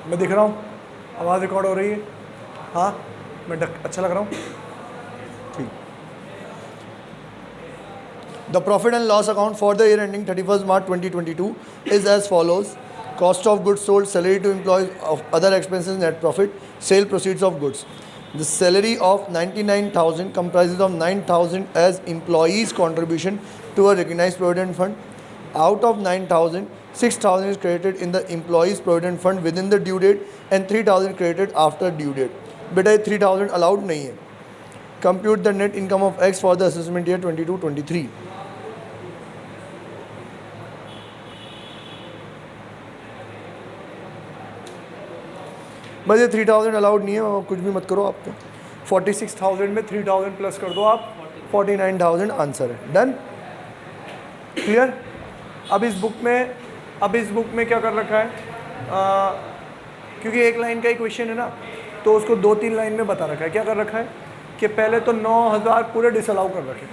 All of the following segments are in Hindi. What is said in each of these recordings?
मैं दिख रहा हूँ, आवाज़ रिकॉर्ड हो रही है? हाँ, मैं अच्छा लग रहा हूँ? ठीक। The profit and loss account for the year ending 31 March 2022 is as follows: cost of goods sold, salary to employees, of other expenses, net profit, sale proceeds of goods. The salary of 99,000 comprises of 9,000 as employees' contribution to a recognized provident fund. Out of 9,000, 6,000 is credited in the employees' provident fund within the due date and 3,000 credited after due date. बेटा 3,000 allowed नहीं है. Compute the net income of X for the assessment year 22-23. बस ये 3,000 अलाउड नहीं है, कुछ भी मत करो आप तो. 46,000 में 3,000 प्लस कर दो आप, 49,000 आंसर है. Done, clear. अब इस बुक में क्या कर रखा है, क्योंकि एक लाइन का ही क्वेश्चन है ना, तो उसको 2-3 लाइन में बता रखा है. क्या कर रखा है कि पहले तो 9,000 पूरे डिसअलाउ कर रखे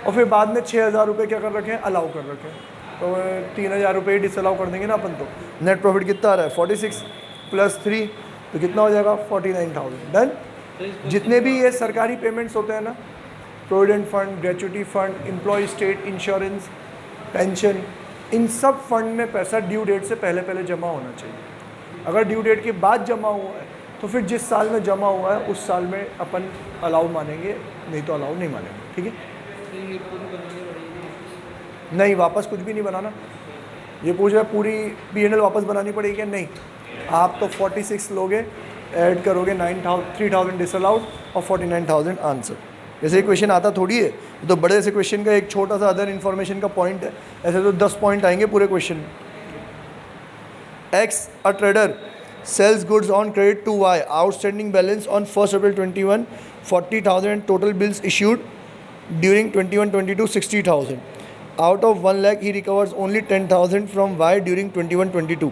और फिर बाद में 6,000 रुपये क्या कर रखे हैं, अलाउ कर रखे हैं. तो 3,000 रुपये डिसअलाउ कर देंगे ना अपन. तो नेट प्रॉफिट कितना आ रहा है, 46 + 3 तो कितना हो जाएगा, 49,000. डन. जितने भी ये सरकारी पेमेंट्स होते हैं ना, provident fund, gratuity fund, employ state insurance, pension, इन सब फंड में पैसा ड्यू डेट से पहले जमा होना चाहिए. अगर ड्यू डेट के बाद जमा हुआ है तो फिर जिस साल में जमा हुआ है उस साल में अपन अलाउ मानेंगे, नहीं तो अलाउ नहीं मानेंगे. ठीक है. नहीं, वापस कुछ भी नहीं बनाना. ये पूछ रहा है पूरी P&L वापस बनानी पड़ेगी क्या? नहीं, आप तो 46 लोगे, ऐड करोगे 3,000 डिसअलाउड और 49,000 आंसर. जैसे क्वेश्चन आता थोड़ी है, तो बड़े से क्वेश्चन का एक छोटा सा अदर इन्फॉर्मेशन का पॉइंट है. ऐसे तो 10 पॉइंट आएंगे पूरे क्वेश्चन में. X, a trader, sells goods on credit to Y. Outstanding balance on 1st April 21, 40,000. Total bills issued during 21-22, 60,000. Out of 1 lakh, he recovers only 10,000 from Y during 21-22.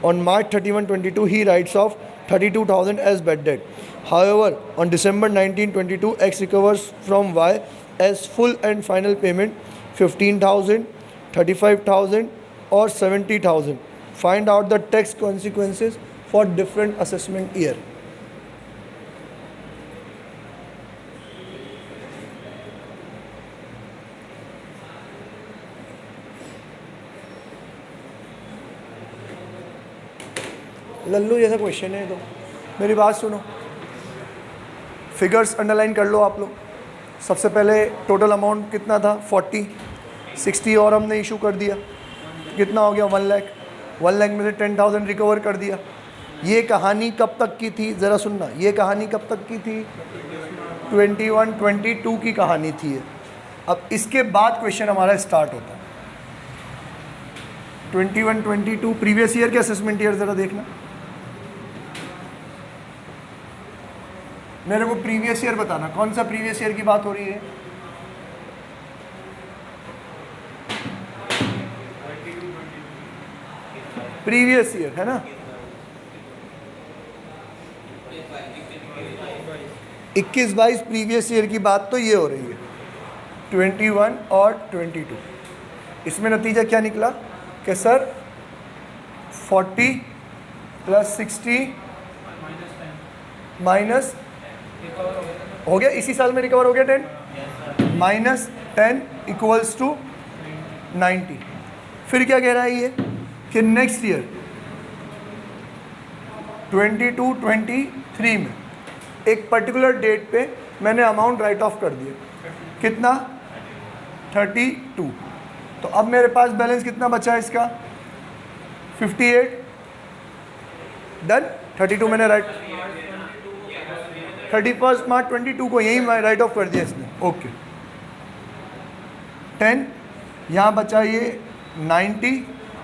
On March 31-22, he writes off 32,000 as bad debt. However, on December 19-22, X recovers from Y as full and final payment 15,000, 35,000 or 70,000. Find out the tax consequences for different assessment year. Lallu जैसा क्वेश्चन है. तो मेरी बात सुनो, फिगर्स अंडरलाइन कर लो आप लोग. सबसे पहले टोटल अमाउंट कितना था, 40, 60 और हमने इशू कर दिया, कितना हो गया, 1 लाख. 1 लाख में से 10,000 रिकवर कर दिया. ये कहानी कब तक की थी, ज़रा सुनना. ये कहानी कब तक की थी, 21-22 की कहानी थी. अब इसके बाद क्वेश्चन हमारा स्टार्ट होता है. 21-22 प्रीवियस ईयर के असेसमेंट ईयर ज़रा देखना. मेरे को प्रीवियस ईयर बताना, कौन सा प्रीवियस ईयर की बात हो रही है. प्रीवियस ईयर है ना, 21-22 प्रीवियस ईयर की बात तो ये हो रही है. 21 और 22. इसमें नतीजा क्या निकला कि सर 40 + 60 माइनस हो गया, इसी साल में रिकवर हो गया 10 -10 = 90. फिर क्या कह रहा है ये कि नेक्स्ट ईयर 22-23 में एक पर्टिकुलर डेट पे मैंने अमाउंट राइट ऑफ कर दिया. कितना, 32. तो अब मेरे पास बैलेंस कितना बचा है इसका, 58. डन. 32 मैंने राइट, 31 मार्च 22 को यही राइट ऑफ कर दिया इसने. ओके. 10 यहाँ बचा ये 90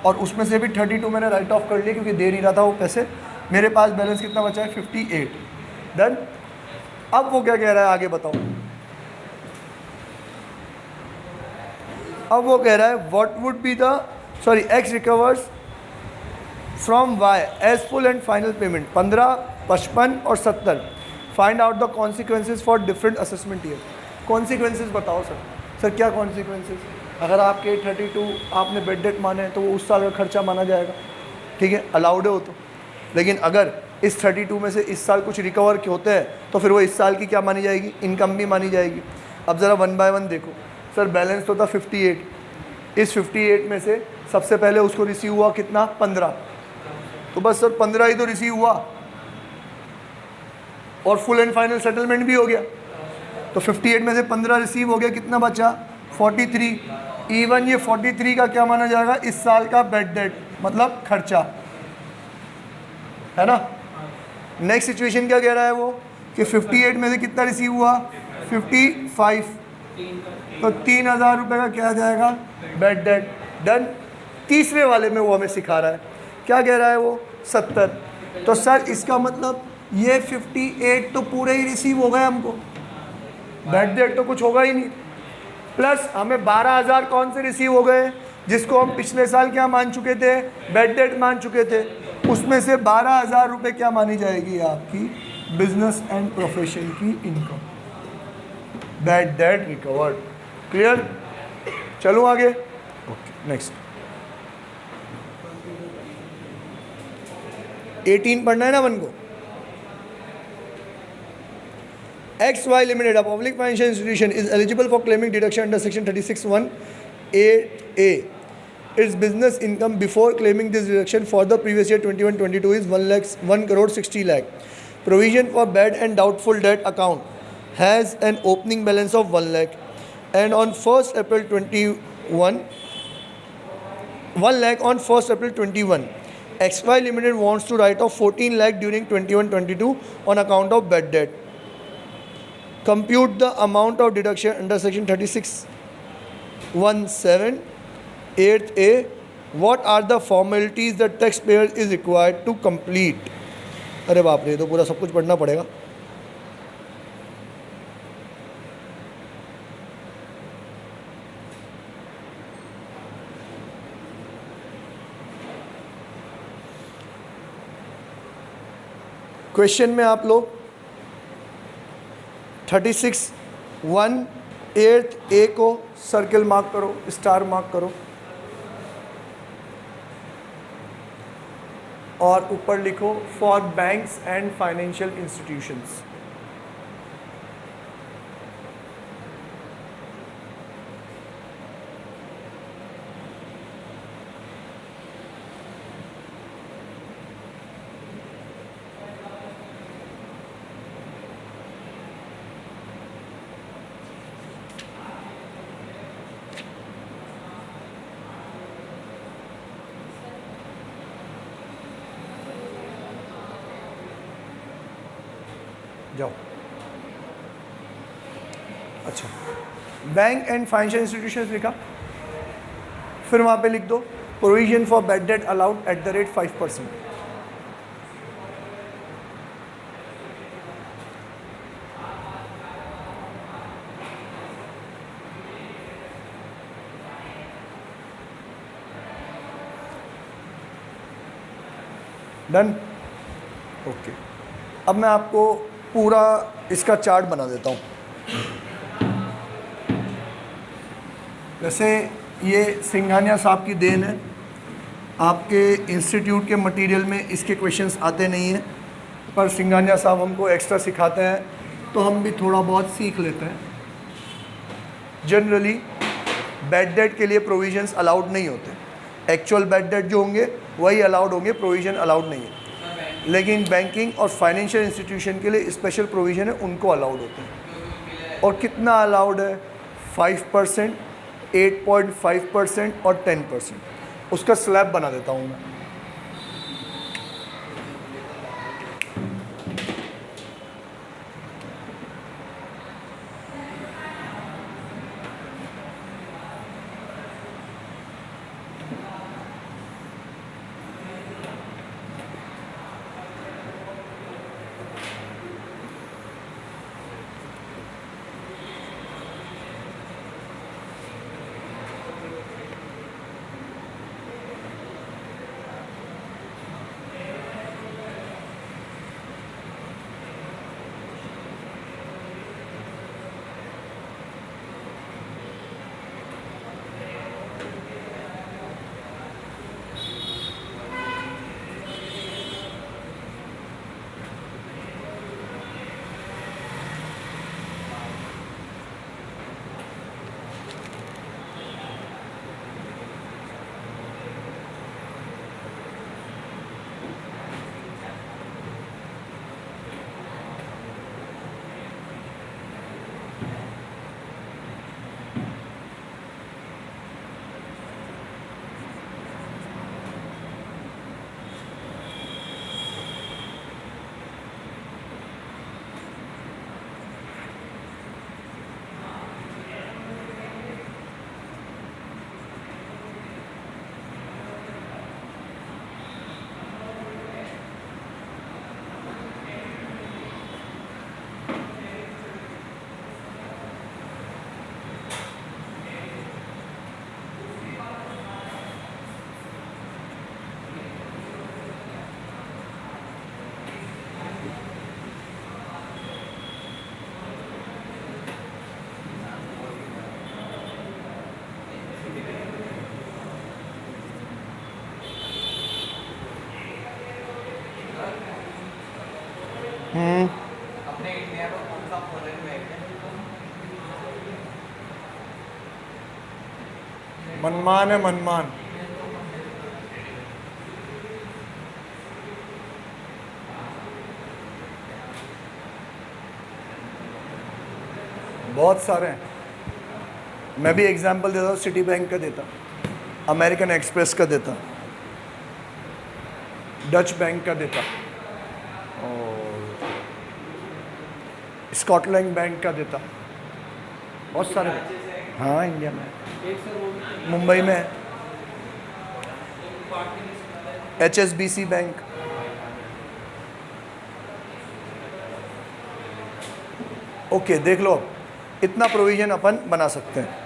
और उसमें से भी 32 मैंने राइट ऑफ कर लिया क्योंकि दे नहीं रहा था वो पैसे. मेरे पास बैलेंस कितना बचा है, 58. डन. अब वो क्या कह रहा है आगे बताओ. अब वो कह रहा है what would be the x recovers from y as full and final payment 15, 55 और 70. Find out the consequences for different assessment year. Consequences बताओ सर. सर क्या कॉन्सिक्वेंसेज, अगर आपके 32 आपने बेड डेट माने तो वो उस साल का खर्चा माना जाएगा. ठीक है, अलाउड है वो तो. लेकिन अगर इस 32 में से इस साल कुछ रिकवर के होते हैं तो फिर वो इस साल की क्या मानी जाएगी, इनकम भी मानी जाएगी। अब ज़रा 1 बाय 1 देखो सर, बैलेंस तो था 58, इस 58 में से सबसे पहले उसको रिसीव हुआ कितना, 15, तो बस सर 15 ही तो रिसीव हुआ और फुल एंड फाइनल सेटलमेंट भी हो गया। तो 58 में से 15 रिसीव हो गया, कितना बचा, 43। इवन ये 43 का क्या माना जाएगा, इस साल का बैड डेट मतलब खर्चा, है ना। नेक्स्ट सिचुएशन क्या कह रहा है वो कि 58 में से कितना रिसीव हुआ, 55, तो 3,000 रुपये का क्या जाएगा, बैड डेट। डन। तीसरे वाले में वो हमें सिखा रहा है, क्या कह रहा है वो, 70। तो सर इसका मतलब ये 58 तो पूरे ही रिसीव हो गए हमको, बैड डेट तो कुछ होगा ही नहीं। प्लस हमें 12,000 कौन से रिसीव हो गए, जिसको हम पिछले साल क्या मान चुके थे, बैड डेट मान चुके थे। उसमें से 12,000 रुपये क्या मानी जाएगी, आपकी बिजनेस एंड प्रोफेशन की income, bad debt recovered. Clear. चलो आगे। ओके नेक्स्ट 18 पढ़ना है ना वन को। XY Limited, a public financial institution, is eligible for claiming deduction under section 36(1)(a). Its business income before claiming this deduction for the previous year 21-22 is 1,60 lakh. Provision for bad and doubtful debt account has an opening balance of 1 lakh, and on 1st April 21, 1 lakh on 1st April 21. XY Limited wants to write off 14 lakh during 21-22 on account of bad debt. Compute the amount of deduction under section 36(1)(7) 8A. What are the formalities that taxpayer is required to complete? अरे बाप रे, तो पूरा सब कुछ पढ़ना पड़ेगा। क्वेश्चन में आप लोग 36(1)(8) को सर्कल मार्क करो, स्टार मार्क करो और ऊपर लिखो for banks and financial institutions. जाओ। अच्छा, बैंक एंड फाइनेंशियल इंस्टीट्यूशंस लिखा, फिर वहाँ पे लिख दो provision for bad debt allowed at the rate 5%। Done. Okay, अब मैं आपको पूरा इसका चार्ट बना देता हूँ। वैसे ये सिंघानिया साहब की देन है, आपके इंस्टीट्यूट के मटेरियल में इसके क्वेश्चंस आते नहीं हैं, पर सिंघानिया साहब हमको एक्स्ट्रा सिखाते हैं तो हम भी थोड़ा बहुत सीख लेते हैं। जनरली बैड डेट के लिए प्रोविजंस अलाउड नहीं होते, एक्चुअल बैड डेट जो होंगे वही अलाउड होंगे, प्रोविज़न अलाउड नहीं है। लेकिन बैंकिंग और फाइनेंशियल इंस्टीट्यूशन के लिए स्पेशल प्रोविज़न है, उनको अलाउड होते हैं। और कितना अलाउड है, 5%, 8.5% और 10%। उसका स्लैब बना देता हूँ मैं। अपने इंडिया में कौन सा फॉरेन बैंक है? मनमान है, मनमान। बहुत सारे हैं, मैं भी एग्जांपल देता हूँ, सिटी बैंक का देता, अमेरिकन एक्सप्रेस का देता, डच बैंक का देता, और स्कॉटलैंड बैंक का देता, बहुत सारे। हाँ, इंडिया में, मुंबई में HSBC बैंक, ओके देख लो, इतना प्रोविज़न अपन बना सकते हैं।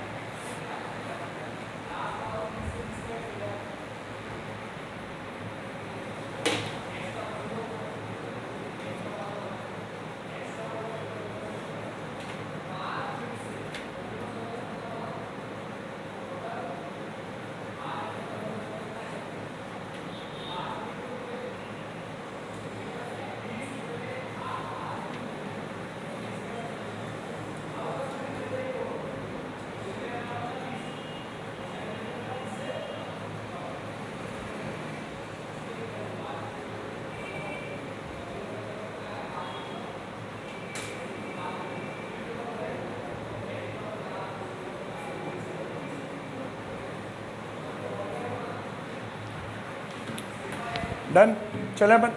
डन, चले अपन।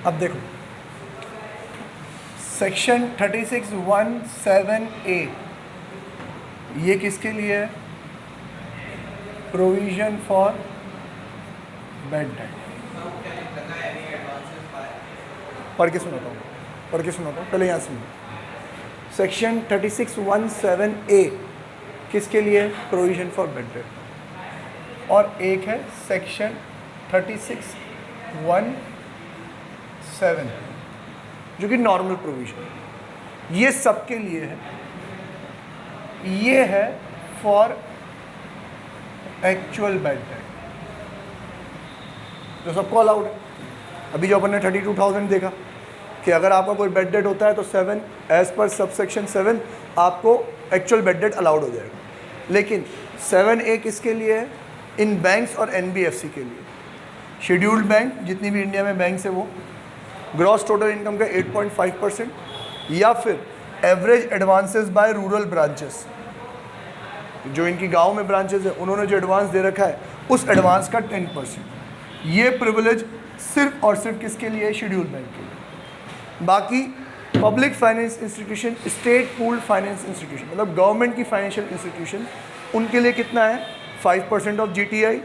अब देखो सेक्शन 36(1)(7)(a) ये किसके लिए है? Provision for bad debt. पढ़ के सुनाता हूँ, पहले यहाँ सुनो। सेक्शन 36(1)(7)(a) किसके लिए? Provision for bad debt. और एक है सेक्शन 36(1)(7) जो कि नॉर्मल प्रोविजन। ये सबके लिए है। ये है फॉर एक्चुअल बैड डेट, जो सबको अलाउड है। अभी जो अपन ने 32,000 देखा कि अगर आपका कोई बैड डेट होता है तो 7 एज पर सबसेक्शन 7 आपको एक्चुअल बैड डेट अलाउड हो जाएगा। लेकिन 7A किसके लिए है? इन बैंक्स और NBFC के लिए। शेड्यूल्ड बैंक जितनी भी इंडिया में बैंक्स है वो, ग्रॉस टोटल इनकम का 8.5%, या फिर average advances by rural branches, जो इनकी गांव में ब्रांचेस है उन्होंने जो एडवांस दे रखा है उस एडवांस का 10%। ये प्रिविलेज सिर्फ और सिर्फ किसके लिए? शेड्यूल्ड बैंक के लिए। बाकी public finance institution, state pooled finance institution, मतलब गवर्नमेंट की फाइनेंशियल इंस्टीट्यूशन, उनके लिए कितना है? 5% ऑफ GTI।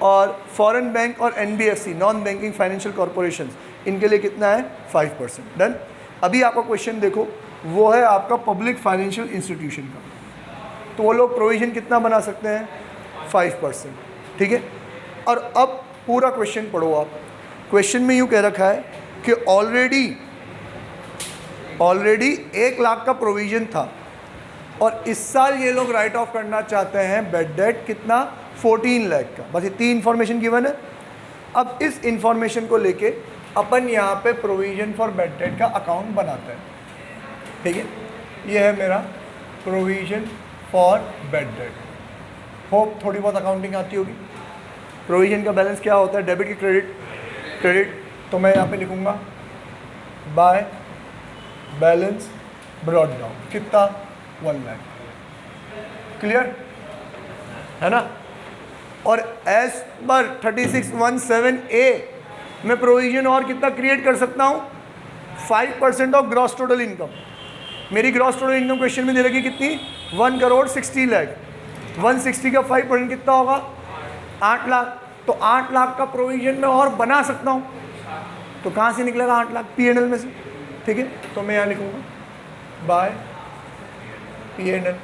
और फॉरेन बैंक और NBFC, non banking financial corporation, इनके लिए कितना है? 5%। डन। अभी आपका क्वेश्चन देखो, वो है आपका पब्लिक फाइनेंशियल इंस्टीट्यूशन का, तो वो लोग प्रोविजन कितना बना सकते हैं? 5%। ठीक है। और अब पूरा क्वेश्चन पढ़ो आप। क्वेश्चन में यूँ कह रखा है कि ऑलरेडी 1 लाख का प्रोविजन था और इस साल ये लोग राइट ऑफ करना चाहते हैं बैड डेट कितना? 14 लाख का। बस इतनी इन्फॉर्मेशन गिवन है। अब इस इंफॉर्मेशन को लेके अपन यहाँ पे प्रोविजन फॉर बैड डेट का अकाउंट बनाते हैं। ठीक है, ये है मेरा provision for bad debt. Hope थोड़ी बहुत अकाउंटिंग आती होगी। प्रोविजन का बैलेंस क्या होता है? डेबिट की क्रेडिट। तो मैं यहाँ पे लिखूँगा बाय बैलेंस ब्रॉट डाउन, कितना? 1 लाख। क्लियर है ना? और एज पर 36(1)(7)(a) मैं प्रोविजन और कितना क्रिएट कर सकता हूँ? 5% ऑफ ग्रॉस टोटल इनकम। मेरी ग्रॉस टोटल इनकम क्वेश्चन में दे रखी कितनी? 1,60,00,000। 160 का 5% कितना होगा? 8 लाख। तो 8 लाख का प्रोविजन मैं और बना सकता हूँ। तो कहाँ से निकलेगा 8 लाख? P&L में से। ठीक है, तो मैं यहाँ लिखूँगा बाय P&L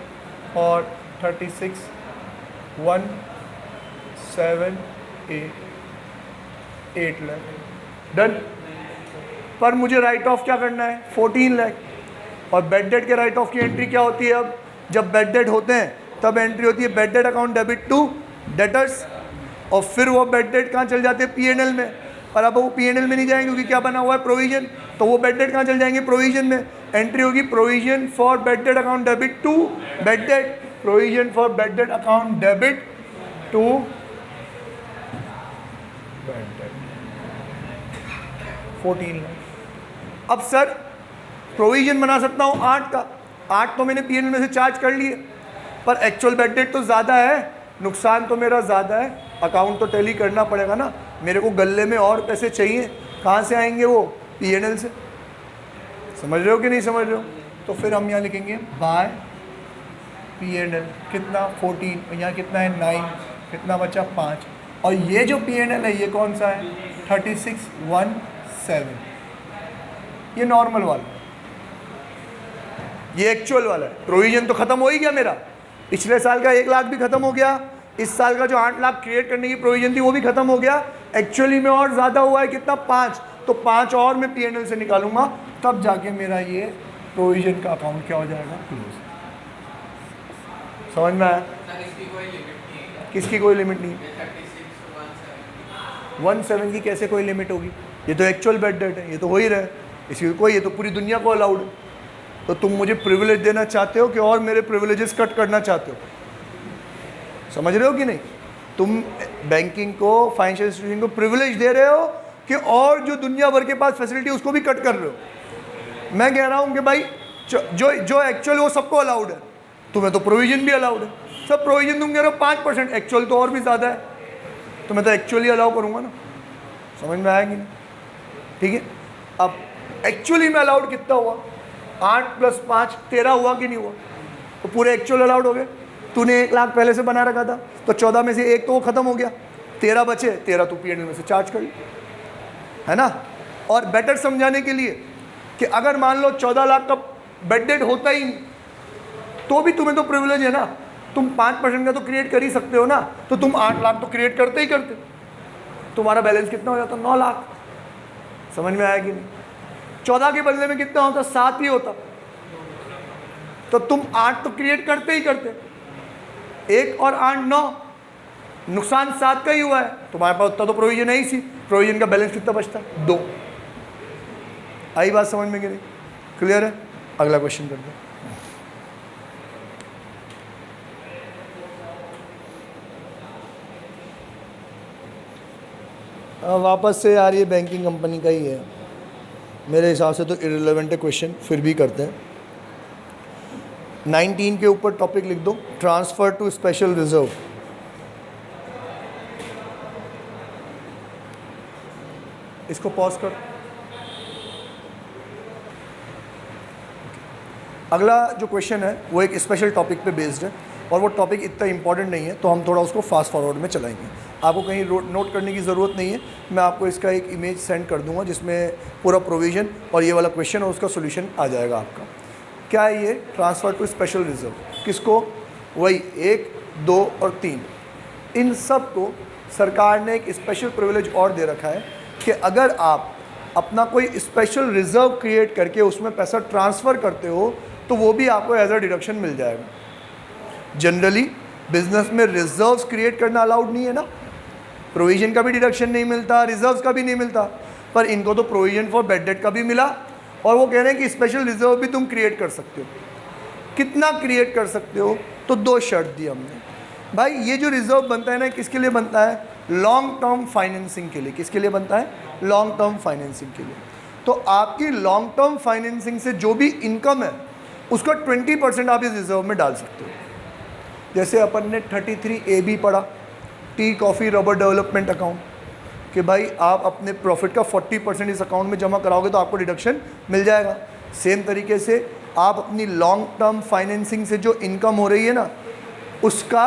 और 36(1)(7)(a) 8 लाख। डन। पर मुझे राइट ऑफ क्या करना है? 14 लाख। और बैड डेट के राइट ऑफ की एंट्री क्या होती है? अब जब बैड डेट होते हैं तब एंट्री होती है bad debt account debit to debtors, और फिर वो बैड डेट कहाँ चल जाते हैं? P&L में। और अब वो P&L में नहीं जाएंगे क्योंकि क्या बना हुआ है, प्रोविजन। तो वो बेड डेट कहाँ चल जाएंगे, प्रोविजन में। एंट्री होगी provision for bad debt account debit to bad debt, provision for bad debt account debit to bad debt 14 lakh. अब सर प्रोविजन बना सकता हूँ 8 का, 8 तो मैंने P&L में से चार्ज कर लिए, पर एक्चुअल बेड डेट तो ज़्यादा है, नुकसान तो मेरा ज़्यादा है, अकाउंट तो टैली करना पड़ेगा ना, मेरे को गले में और पैसे चाहिए, कहाँ से आएंगे वो, P&L से। समझ रहे हो कि नहीं समझ रहे हो? तो फिर हम यहाँ लिखेंगे बाय P&L, कितना 14, यहाँ कितना है 9, कितना बचा 5, और ये जो P&L है ये कौन सा है 3617, ये नॉर्मल वाला, ये एक्चुअल वाला है। प्रोविजन तो खत्म हो ही गया मेरा, पिछले साल का 1 लाख भी खत्म हो गया, इस साल का जो 8 लाख क्रिएट करने की प्रोविजन थी वो भी खत्म हो गया, एक्चुअली में और ज़्यादा हुआ है कितना 5, तो 5 और मैं P&L से निकालूंगा, तब जाके मेरा ये प्रोविजन का अकाउंट क्या हो जाएगा, क्लोज। समझ में आया? सर इसकी कोई लिमिट नहीं है, किसकी कोई लिमिट नहीं? 36 17 की कैसे कोई लिमिट होगी, ये तो एक्चुअल बेड डेट है, ये तो हो ही रहा है, इसकी कोई, ये तो पूरी दुनिया को अलाउड है। तो तुम मुझे प्रिविलेज देना चाहते हो कि और मेरे प्रिविलेजेस कट करना चाहते हो, समझ रहे हो कि नहीं? तुम बैंकिंग को, फाइनेंशियल इंस्टीट्यूशन को प्रिविलेज दे रहे हो कि और जो दुनिया भर के पास फैसिलिटी उसको भी कट कर रहे हो। मैं कह रहा हूँ कि भाई जो एक्चुअल वो सबको अलाउड है, तुम्हें तो प्रोविजन भी अलाउड है, सब प्रोविजन तुम कह रहे हो 5%, एक्चुअल तो और भी ज़्यादा है, तो मैं तो एक्चुअली अलाउ करूँगा ना। समझ में आएगी नहीं? ठीक है, अब एक्चुअली में अलाउड कितना हुआ, 8 + 5 13 हुआ कि नहीं हुआ, तो पूरे एक्चुअल अलाउड हो गए। तूने 1 लाख पहले से बना रखा था, तो 14 में से 1 तो वो खत्म हो गया, 13 बचे, 13 तू P&L में से चार्ज कर ली, है ना। और बेटर समझाने के लिए कि अगर मान लो 14 लाख का बेड डेट होता ही नहीं, तो भी तुम्हें तो प्रिविलेज है ना, तुम 5% का तो क्रिएट कर ही सकते हो ना, तो तुम 8 लाख तो क्रिएट करते ही करते, तुम्हारा बैलेंस कितना हो जाता, 9 लाख। समझ में आया कि नहीं? 14 के बदले में कितना होता, 7 ही होता, तो तुम 8 तो क्रिएट करते ही करते, 1 और 8 9, नुकसान 7 का ही हुआ है, तुम्हारे पास उतना तो प्रोविजन है ही सी, प्रोविजन का बैलेंस कितना बचता, 2। आई बात समझ में कि नहीं? क्लियर है? अगला क्वेश्चन करते हैं। वापस से यार ये बैंकिंग कंपनी का ही है, मेरे हिसाब से तो इररिलेवेंट है क्वेश्चन, फिर भी करते हैं। 19 के ऊपर टॉपिक लिख दो, ट्रांसफ़र टू स्पेशल रिजर्व। इसको पॉज कर। अगला जो क्वेश्चन है वो एक स्पेशल टॉपिक पे बेस्ड है, और वो टॉपिक इतना इंपॉर्टेंट नहीं है, तो हम थोड़ा उसको फास्ट फॉरवर्ड में चलाएंगे। आपको कहीं नोट करने की ज़रूरत नहीं है, मैं आपको इसका एक इमेज सेंड कर दूंगा जिसमें पूरा प्रोविज़न और ये वाला क्वेश्चन और उसका सोल्यूशन आ जाएगा आपका। क्या है ये ट्रांसफ़र टू स्पेशल रिजर्व? किसको? वही 1, 2 और 3, इन सब को सरकार ने एक स्पेशल प्रिविलेज और दे रखा है कि अगर आप अपना कोई स्पेशल रिजर्व क्रिएट करके उसमें पैसा ट्रांसफ़र करते हो तो वो भी आपको एज अ डिडक्शन मिल जाएगा। जनरली बिजनेस में रिजर्व्स क्रिएट करना अलाउड नहीं है ना, प्रोविजन का भी डिडक्शन नहीं मिलता, रिजर्व्स का भी नहीं मिलता, पर इनको तो प्रोविजन फॉर बेड डेट का भी मिला, और वो कह रहे हैं कि स्पेशल रिजर्व भी तुम क्रिएट कर सकते हो। कितना क्रिएट कर सकते हो? तो 2 शर्त दी हमने। भाई ये जो रिजर्व बनता है ना, किसके लिए बनता है? लॉन्ग टर्म फाइनेंसिंग के लिए। किसके लिए बनता है? लॉन्ग टर्म फाइनेंसिंग के लिए। तो आपकी लॉन्ग टर्म फाइनेंसिंग से जो भी इनकम है उसका 20% आप इस रिजर्व में डाल सकते हो। जैसे अपन ने 33AB पढ़ा, tea coffee rubber development account, कि भाई आप अपने प्रॉफिट का 40% इस अकाउंट में जमा कराओगे तो आपको डिडक्शन मिल जाएगा। सेम तरीके से आप अपनी लॉन्ग टर्म फाइनेंसिंग से जो इनकम हो रही है ना, उसका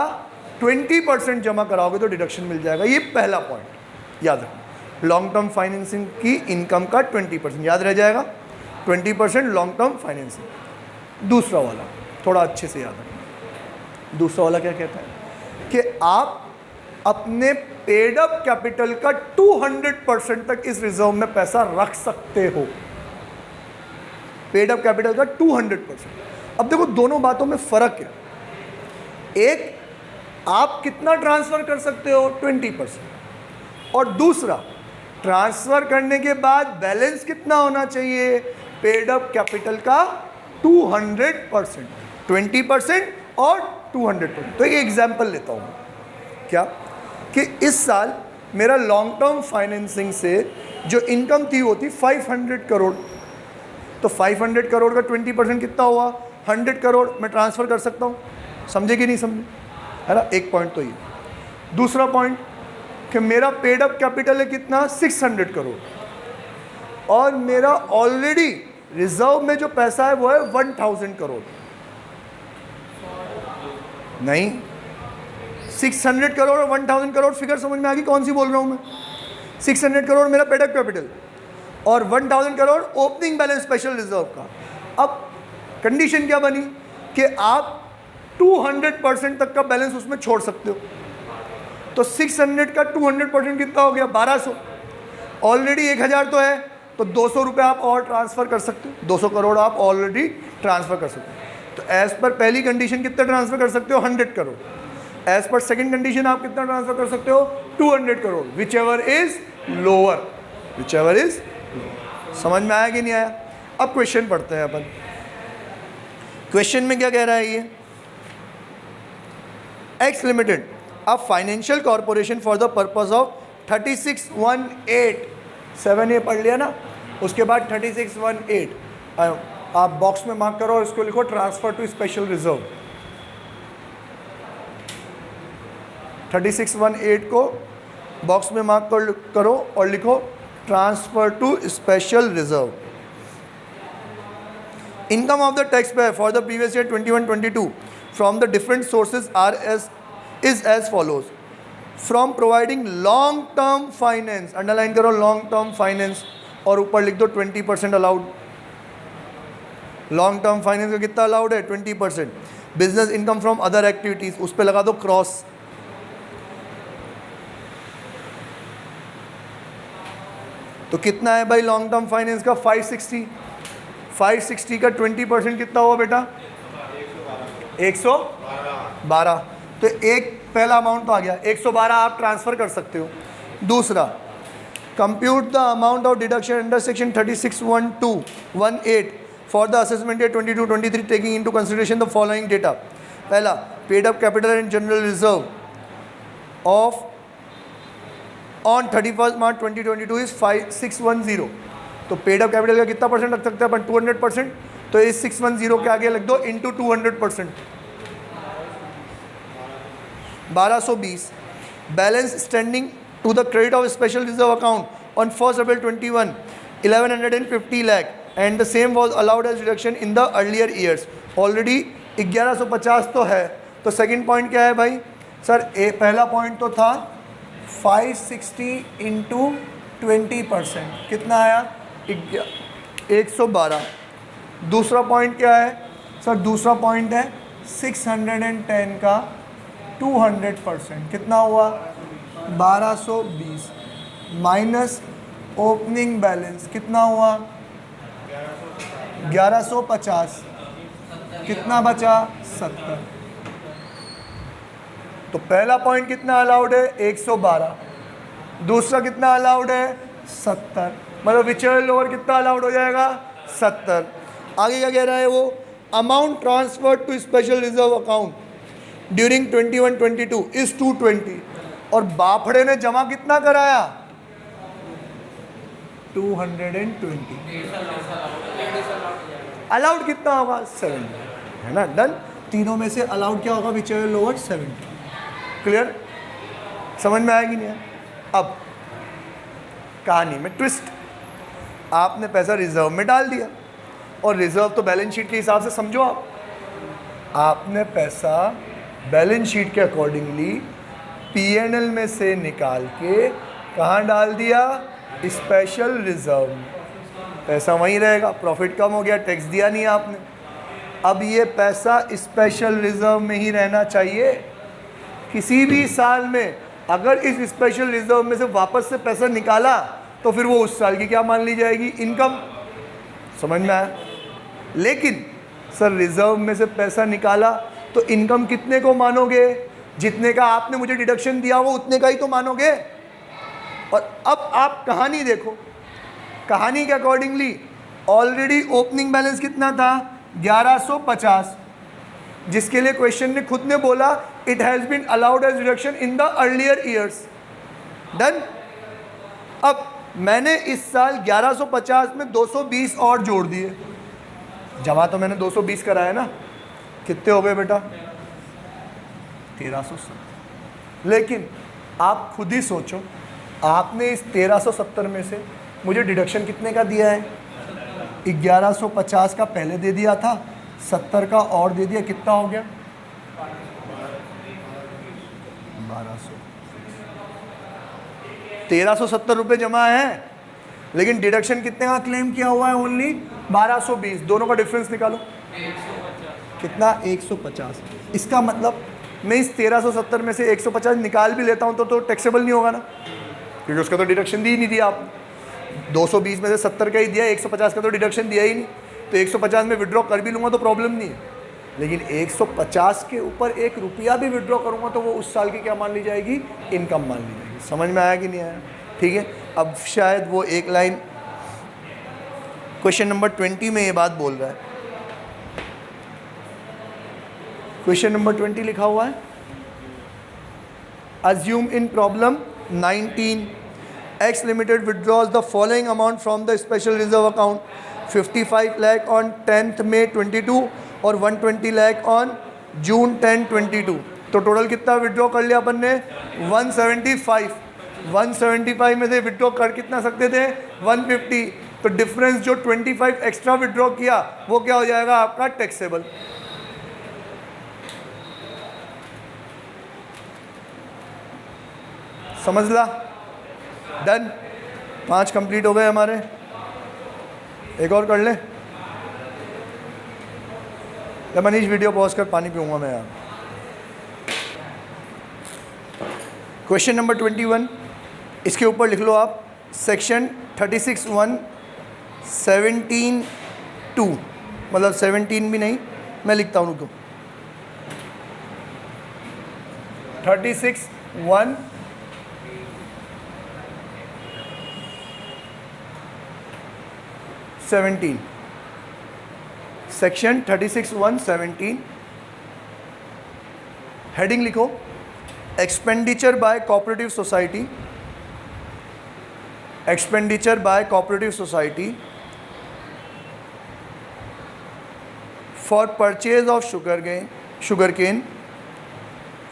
20% जमा कराओगे तो डिडक्शन मिल जाएगा। ये पहला पॉइंट याद रखना, लॉन्ग टर्म फाइनेंसिंग की इनकम का 20% याद रह जाएगा, 20% लॉन्ग टर्म फाइनेंसिंग। दूसरा वाला थोड़ा अच्छे से याद रखना, दूसरा वाला क्या कहता है कि आप अपने पेड अप कैपिटल का 200% तक इस रिजर्व में पैसा रख सकते हो। पेड अप कैपिटल का 200%। अब देखो दोनों बातों में फ़र्क है, एक आप कितना ट्रांसफ़र कर सकते हो 20%, और दूसरा ट्रांसफ़र करने के बाद बैलेंस कितना होना चाहिए? पेड अप कैपिटल का 200%, 20% और 200%। तो ये एग्जाम्पल लेता हूँ क्या कि इस साल मेरा लॉन्ग टर्म फाइनेंसिंग से जो इनकम थी वो थी 500 करोड़। तो 500 करोड़ का 20% कितना हुआ? 100 करोड़ मैं ट्रांसफ़र कर सकता हूँ। समझे कि नहीं समझे? है ना, एक पॉइंट तो ये। दूसरा पॉइंट कि मेरा पेड अप कैपिटल है कितना? 600 करोड़, और मेरा ऑलरेडी रिजर्व में जो पैसा है वो है 1000 करोड़। नहीं, 600 करोड़ और 1000 करोड़ फिगर समझ में आ गई कौन सी बोल रहा हूँ मैं? 600 करोड़ मेरा पेड अप कैपिटल और 1000 crore opening balance special reserve का। अब कंडीशन क्या बनी कि आप 200% तक का बैलेंस उसमें छोड़ सकते हो। तो 600 का 200% कितना हो गया? 1200। ऑलरेडी 1000 तो है, तो 200 रुपये आप और ट्रांसफ़र कर सकते हो। 200 करोड़ आप ऑलरेडी ट्रांसफ़र कर सकते हो। तो एज़ पर पहली कंडीशन कितना ट्रांसफ़र कर सकते हो? 100 crore. As per second condition आप कितना ट्रांसफ़र कर सकते हो? 200 crore, which ever is lower, which ever is. समझ में आया कि नहीं आया? अब क्वेश्चन पढ़ते हैं अपन। क्वेश्चन में क्या कह रहा है ये? X limited a financial corporation for the purpose of 3618, 7A पढ़ लिया ना, उसके बाद 3618 आप बॉक्स में मार्क करो और इसको लिखो ट्रांसफर टू स्पेशल रिजर्व। 3618 को बॉक्स में मार्क करो और लिखो transfer to special reserve. Income of the tax payer for the previous year 21-22 from the different sources is as follows. From providing long term finance, underline करो लॉन्ग टर्म फाइनेंस, और ऊपर लिख दो 20% अलाउड। लॉन्ग टर्म फाइनेंस का कितना अलाउड है? 20%। Business income from other activities, उस पर लगा दो क्रॉस। तो कितना है भाई लॉन्ग टर्म फाइनेंस का? 560। 560 का 20% कितना हुआ बेटा? 112। तो एक पहला अमाउंट तो आ गया, 112 आप ट्रांसफ़र कर सकते हो। दूसरा, compute the amount of deduction under section 361218 for the assessment year 22-23 taking into consideration the following data. पहला, paid up capital and general reserve of on 31 March 2022 is 5610। तो पेड अप कैपिटल का कितना परसेंट रख सकते हैं अपन? 200%। तो इस 610 के आगे लिख दो into 200%, 1220। Balance standing to the credit of special reserve account on 1 April 21 1150 lakh and the same was allowed as reduction in the earlier years. Already 1150 तो है। तो सेकंड पॉइंट क्या है भाई? सर पहला पॉइंट तो था 560 इंटू 20%, कितना आया? 112। दूसरा पॉइंट क्या है? सर दूसरा पॉइंट है 610 का 200%, कितना हुआ? 1220 माइनस ओपनिंग बैलेंस कितना हुआ? 1150, कितना बचा? 70। तो पहला पॉइंट कितना अलाउड है? 112। दूसरा कितना अलाउड है? 70। मतलब विचर लोअर कितना अलाउड हो जाएगा? 70। आगे क्या कह रहा है वो? Amount transfer to special reserve account during 21-22 is 220। और बाफड़े ने जमा कितना कराया? 220। अलाउड कितना होगा? 70, है ना? डन। तीनों में से अलाउड क्या होगा? Which is lower? 70। क्लियर? समझ में आएगी नहीं? अब कहानी में ट्विस्ट, आपने पैसा रिजर्व में डाल दिया, और रिजर्व तो बैलेंस शीट के हिसाब से समझो आपने पैसा बैलेंस शीट के अकॉर्डिंगली पीएनएल में से निकाल के कहाँ डाल दिया? स्पेशल रिजर्व में। पैसा वहीं रहेगा, प्रॉफिट कम हो गया, टैक्स दिया नहीं आपने। अब ये पैसा स्पेशल रिजर्व में ही रहना चाहिए। किसी भी साल में अगर इस स्पेशल रिजर्व में से वापस से पैसा निकाला तो फिर वो उस साल की क्या मान ली जाएगी? इनकम। समझ में आया? लेकिन सर रिजर्व में से पैसा निकाला तो इनकम कितने को मानोगे? जितने का आपने मुझे डिडक्शन दिया वो उतने का ही तो मानोगे। और अब आप कहानी देखो, कहानी के अकॉर्डिंगली ऑलरेडी ओपनिंग बैलेंस कितना था 1150, जिसके लिए क्वेश्चन ने खुद ने बोला it has been allowed as reduction in the earlier years. Done. अब मैंने इस साल 1150 में 220 और जोड़ दिए, जमा तो मैंने 220 कराया ना, कितने हो गए बेटा 1370। लेकिन आप खुद ही सोचो, आपने इस 1370 में से मुझे डिडक्शन कितने का दिया है? 1150 का पहले दे दिया था, 70 का और दे दिया, कितना हो गया 1200। 1370 रुपये जमा है, लेकिन डिडक्शन कितने का क्लेम किया हुआ है? ओनली 1220। दोनों का डिफरेंस निकालो, कितना 150। इसका मतलब मैं इस 1370 में से 150 निकाल भी लेता हूं तो टैक्सेबल नहीं होगा ना, क्योंकि उसका तो डिडक्शन दी ही नहीं दिया आपने। 220 में से 70 का ही दिया, 150 का तो डिडक्शन दिया ही नहीं। तो 150 में विड्रॉ कर भी लूँगा तो प्रॉब्लम नहीं है, लेकिन 150 के ऊपर 1 रुपया भी विड्रॉ करूँगा तो वो उस साल की क्या मान ली जाएगी? इनकम मान ली जाएगी। समझ में आया कि नहीं आया? ठीक है। अब शायद वो एक लाइन क्वेश्चन नंबर 20 में ये बात बोल रहा है। क्वेश्चन नंबर 20 लिखा हुआ है, assume in problem 19 X Limited withdraws the following amount from the special reserve account, 55 lakh on 10th May 22 और 120 lakh on June 10 22। तो टोटल कितना विड्रॉ कर लिया अपन ने? 175। 175 में से विड्रॉ कर कितना सकते थे? 150। तो डिफरेंस जो 25 एक्स्ट्रा विड्रॉ किया वो क्या हो जाएगा आपका? टैक्सेबल। समझ ला? डन। 5 कंप्लीट हो गए हमारे। एक और कर ले। या मनीष वीडियो पॉज कर, पानी पीऊंगा मैं यार। क्वेश्चन नंबर 21, इसके ऊपर लिख लो आप सेक्शन 36(1) 17(2), मतलब 17 भी नहीं, मैं लिखता हूँ, रुको। 36(1) सेक्शन 36(1) 17, हेडिंग लिखो expenditure by cooperative society, expenditure by cooperative society for purchase of sugar cane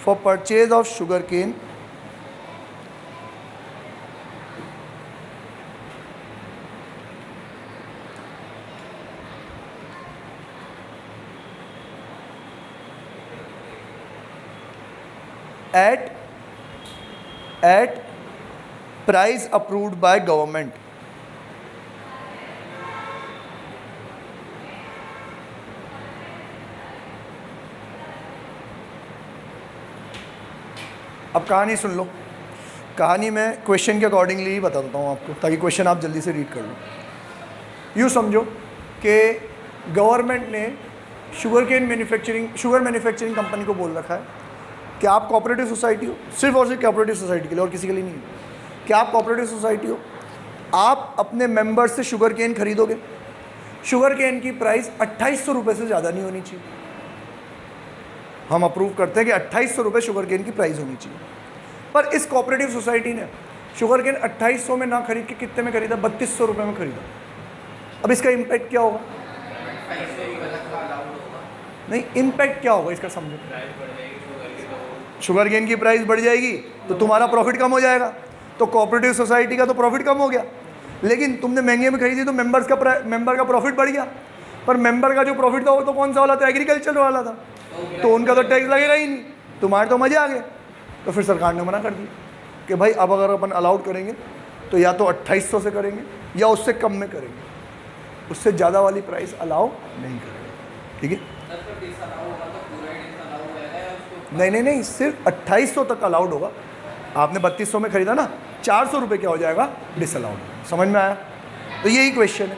for purchase of sugar cane at price approved by government। अब कहानी सुन लो। कहानी में क्वेश्चन के अकॉर्डिंगली ही बता देता हूँ आपको, ताकि क्वेश्चन आप जल्दी से रीड कर लो। यूँ समझो कि गवर्नमेंट ने शुगर मैन्युफैक्चरिंग कंपनी को बोल रखा है कि आप कोऑपरेटिव सोसाइटी हो, सिर्फ और सिर्फ कोऑपरेटिव सोसाइटी के लिए और किसी के लिए नहीं है, कि आप कोऑपरेटिव सोसाइटी हो, आप अपने मेंबर्स से शुगर केन खरीदोगे। शुगर केन की प्राइस 2800 रुपये से ज़्यादा नहीं होनी चाहिए। हम अप्रूव करते हैं कि 2800 रुपये शुगर केन की प्राइस होनी चाहिए, पर इस कोऑपरेटिव सोसाइटी ने शुगर केन 2800 में ना खरीद के कितने में खरीदा? 3200 रुपये में खरीदा। अब इसका इम्पैक्ट क्या होगा? नहीं, इम्पैक्ट क्या होगा इसका समझो। शुगर केन की प्राइस बढ़ जाएगी तो तुम्हारा प्रॉफिट कम हो जाएगा, तो कोऑपरेटिव सोसाइटी का तो प्रॉफिट कम हो गया। लेकिन तुमने महंगे में खरीदी तो मेंबर का प्रॉफिट बढ़ गया, पर मेंबर का जो प्रॉफिट था वो तो कौन सा वाला था? एग्रीकल्चर वाला था, तो उनका तो टैक्स लगेगा ही नहीं, तुम्हारे तो मजे आ गए। तो फिर सरकार ने मना कर दिया कि भाई अब अगर अपन अलाउड करेंगे तो या तो 2800 से करेंगे या उससे कम में करेंगे, उससे ज़्यादा वाली प्राइस अलाउ नहीं करेंगे। ठीक है? नहीं, सिर्फ 2800 तक अलाउड होगा। आपने 3200 में खरीदा ना, 400 रुपये क्या हो जाएगा? डिसअलाउड। समझ में आया? तो यही क्वेश्चन है।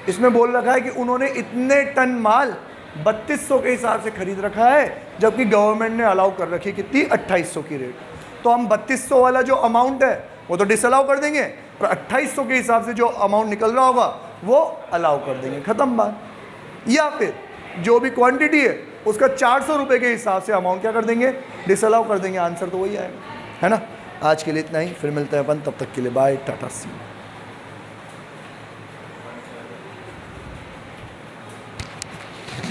इसमें बोल रखा है कि उन्होंने इतने टन माल 3200 के हिसाब से खरीद रखा है, जबकि गवर्नमेंट ने अलाउ कर रखी कितनी? 2800 की रेट। तो हम 3200 वाला जो अमाउंट है वो तो डिसअलाउ कर देंगे, और 2800 के हिसाब से जो अमाउंट निकल रहा होगा वो अलाउ कर देंगे, ख़त्म बात। या फिर जो भी क्वांटिटी है उसका 400 रुपये के हिसाब से अमाउंट क्या कर देंगे, डिसअलाउ कर देंगे। आंसर तो वही आएगा, है ना। आज के लिए इतना ही, फिर मिलते हैं अपन, तब तक के लिए बाय, टाटा सी।